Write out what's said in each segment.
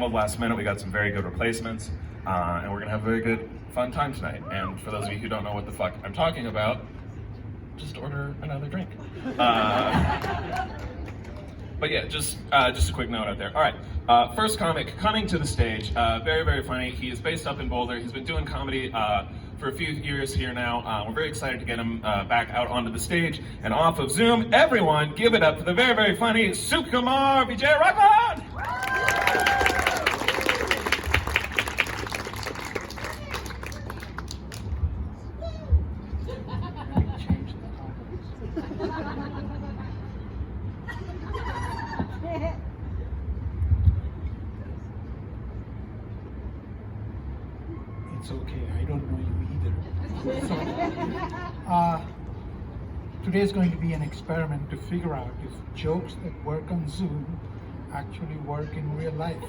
scrambled last minute. We got some very good replacements, and we're gonna have a very good, fun time tonight. And for those of you who don't know what the fuck I'm talking about, just order another drink. But yeah, just a quick note out there. All right, first comic coming to the stage. Very, very funny. He is based up in Boulder. He's been doing comedy for a few years here now. We're very excited to get him back out onto the stage and off of Zoom. Everyone, give it up for the very, very funny Sukumar Vijay Raghavan! It's okay, I don't know you either. So, today is going to be an experiment to figure out if jokes that work on Zoom actually work in real life.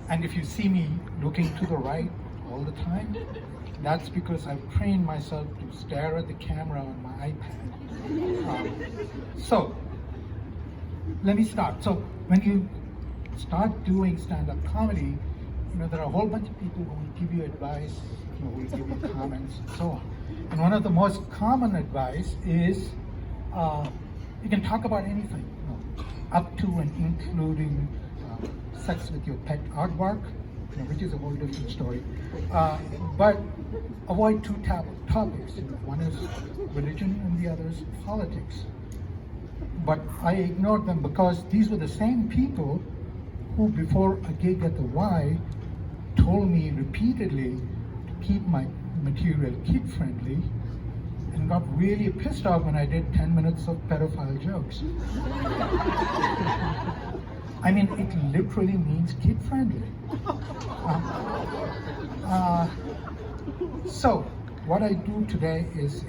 And if you see me looking to the right all the time, that's because I've trained myself to stare at the camera on my iPad. So, let me start. So, when you start doing stand-up comedy, there are a whole bunch of people who will give you advice, will give you comments, and so on. And one of the most common advice is you can talk about anything, up to and including sex with your pet artwork, which is a whole different story. But avoid two topics. One is religion and the other is politics. But I ignored them because these were the same people who, before a gig at the Y, told me repeatedly to keep my material kid-friendly, and got really pissed off when I did 10 minutes of pedophile jokes. I mean, it literally means kid-friendly. So, what I do today is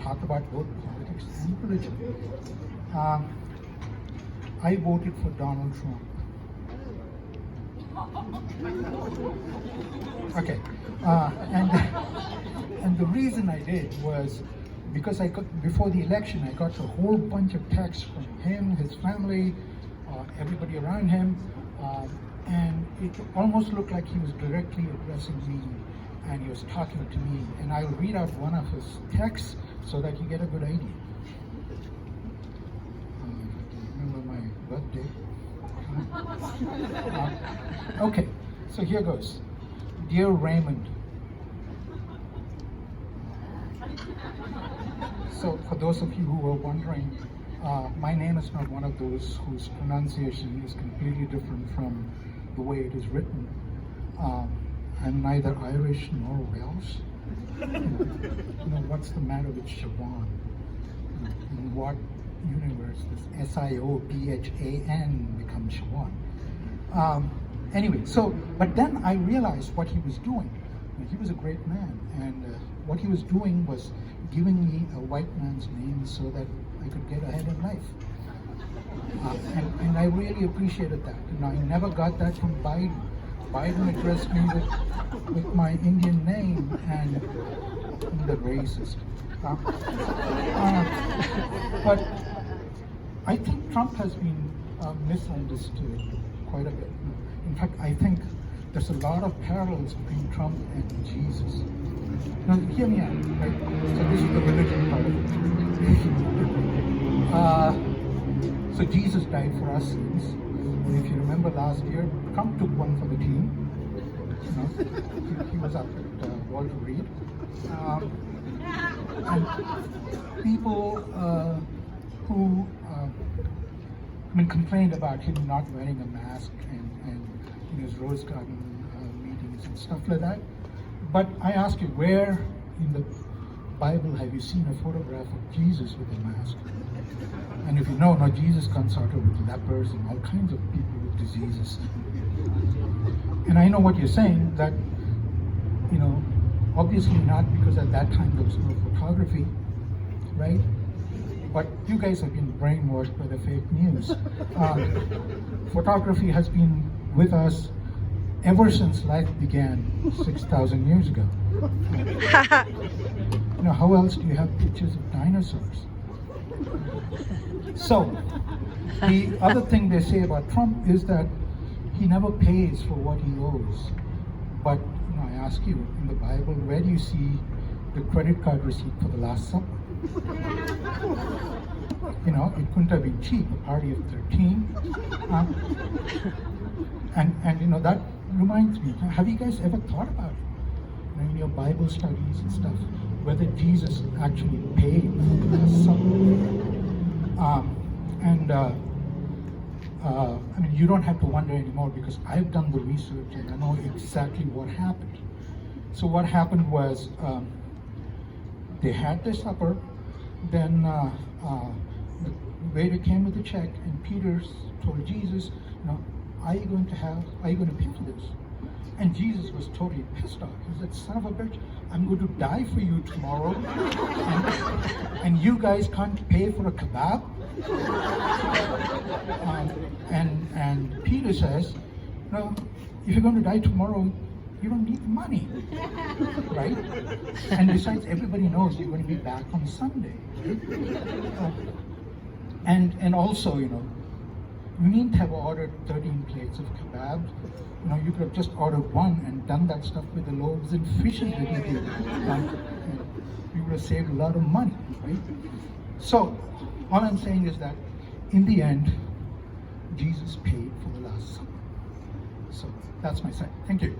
talk about both politics and religion. I voted for Donald Trump. Okay, and the reason I did was because before the election I got a whole bunch of texts from him, his family, everybody around him, and it almost looked like he was directly addressing me, and he was talking to me. And I'll read out one of his texts so that you get a good idea. Remember my birthday? Okay, so here goes. Dear Raymond. So for those of you who are wondering, my name is not one of those whose pronunciation is completely different from the way it is written. I'm neither Irish nor Welsh. What's the matter with Siobhan? In what universe does Siobhan become Siobhan? Anyway, but then I realized what he was doing. He was a great man, and what he was doing was giving me a white man's name so that I could get ahead in life. And I really appreciated that. I never got that from Biden. Biden addressed me with my Indian name, and I'm the racist. But I think Trump has been misunderstood quite a bit. In fact, I think there's a lot of parallels between Trump and Jesus. Now, hear me out, right? So this is the religion part of it. So Jesus died for our sins. And if you remember last year, Trump took one for the team. He was up at Walter Reed. And people who complained about him not wearing a mask and in his Rose Garden meetings and stuff like that. But I ask you, where in the Bible have you seen a photograph of Jesus with a mask? And if you know, Jesus consorted with lepers and all kinds of people with diseases. And I know what you're saying, that, obviously not, because at that time there was no photography, right? But you guys have been brainwashed by the fake news. Photography has been with us ever since life began 6,000 years ago. How else do you have pictures of dinosaurs? So, the other thing they say about Trump is that He never pays for what he owes. But I ask you, in the Bible, where do you see the credit card receipt for the Last Supper? It couldn't have been cheap, a party of 13. And that reminds me, have you guys ever thought about it? In your Bible studies and stuff, whether Jesus actually paid for the Last Supper? You don't have to wonder anymore because I've done the research and I know exactly what happened. So what happened was they had their supper, then the waiter came with a check, and Peter told Jesus, are you going to pay for this? And Jesus was totally pissed off. He said, son of a bitch, I'm going to die for you tomorrow, and you guys can't pay for a kebab? And Peter says, no, if you're going to die tomorrow, you don't need the money, right? And besides, everybody knows you're going to be back on Sunday, right? And also, you needn't have ordered 13 plates of kebabs. You could have just ordered one and done that stuff with the loaves and fishes that you did. You would have saved a lot of money, right? So, all I'm saying is that, in the end, Jesus paid for the Last Supper. So, that's my side. Thank you.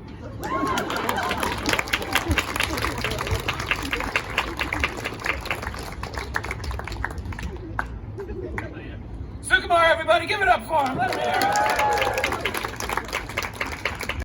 Sukumar, everybody, give it up for him. Let him hear it.